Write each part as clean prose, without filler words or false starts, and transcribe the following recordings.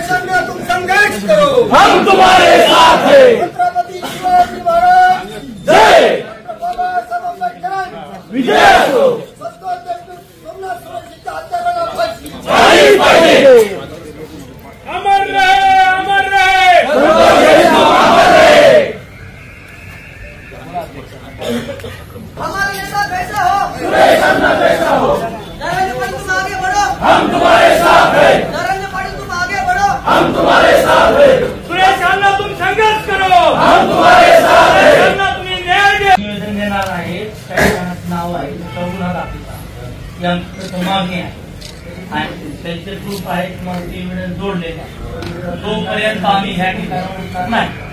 सामने तुम संघर्ष करो, हम तुम्हारे साथ हैं। छत्रपति शिवाजी महाराज जय, बाबा साहेब आंबेडकर विजय असो। सोमनाथ सुरेशच्या हत्याराला फाशी झाली पाहिजे। अमर रहे, अमर रहे, संतोष देशमुख अमर रहे। हमारा नेता कैसा हो, सुरेश अन्ना जैसा हो, नरेंद्र मोदी तुम आगे बढ़ो, हम तुम्हारे साथ हैं। नरेंद्र मोदी तुम आगे बढ़ो, हम तुम्हारे साथ हैं। सुरेश अन्ना तुम संघर्ष करो, हम तुम्हारे साथ हैं। अन्ना तुम्ही न्याय द्या। निवेदन देणार आहे. काही जणांचं नाव आहे रघुनाथ आपला यांचं मागणी आहे आणि त्यांचे ग्रुप आहे मग ते निवेदन जोडलेले आहे. तोपर्यंत आम्ही ह्या ठिकाणी उठणार नाही.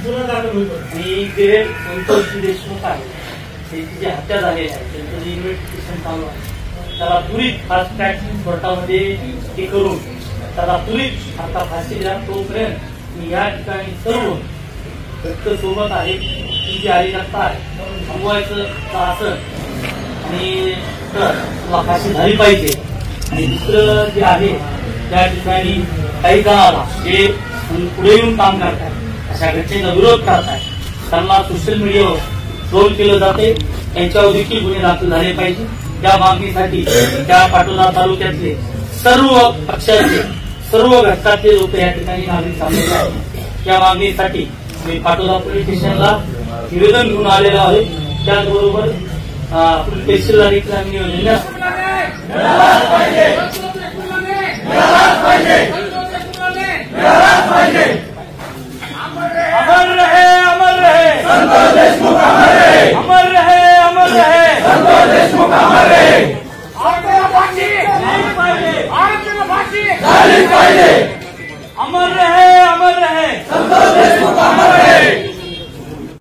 मी जे संतोष देशमुख आहे त्यांची जी हत्या झालेली आहे त्यांचं जे इन्व्हेस्टिगेशन चालू आहे त्याला त्वरित फास्ट ट्रॅक कोर्टामध्ये हे करून त्याला त्वरित आता फाशी द्या. तोपर्यंत मी या ठिकाणी सर्व फक्त सोबत आहे ती जी कार्यकर्ता आहे थांबवायचं आसन आणि तुला फाशी झाली पाहिजे. आणि दुसरं जे आहे त्या ठिकाणी काही जणाला जे पुढे येऊन काम करतात अशा घटनेचा विरोध करताय त्यांना सोशल मीडियावर ट्रोल केलं जाते. त्यांच्यावर देखील गुन्हे दाखल झाले पाहिजे. त्या मागणीसाठी त्या पाटोदा तालुक्यातले सर्व पक्षाचे सर्व घटकातले लोक या ठिकाणी नागरिक सामील आहेत. त्या मागणीसाठी मी पाटोदा पोलीस स्टेशनला निवेदन घेऊन आलेलो आहे. त्याचबरोबर पोलीस स्टेशनला देखील आम्ही निवेदन अमर रहे, अमर रहे, संतोष देशमुख अमर रहे। अमर रहे, अमर रहे, संतोष देशमुख अमर रहे। आरक्षणाला फाशी झाली पाहिजे, आरक्षणाला फाशी झाली पाहिजे। अमर रहे, अमर रहे, संतोष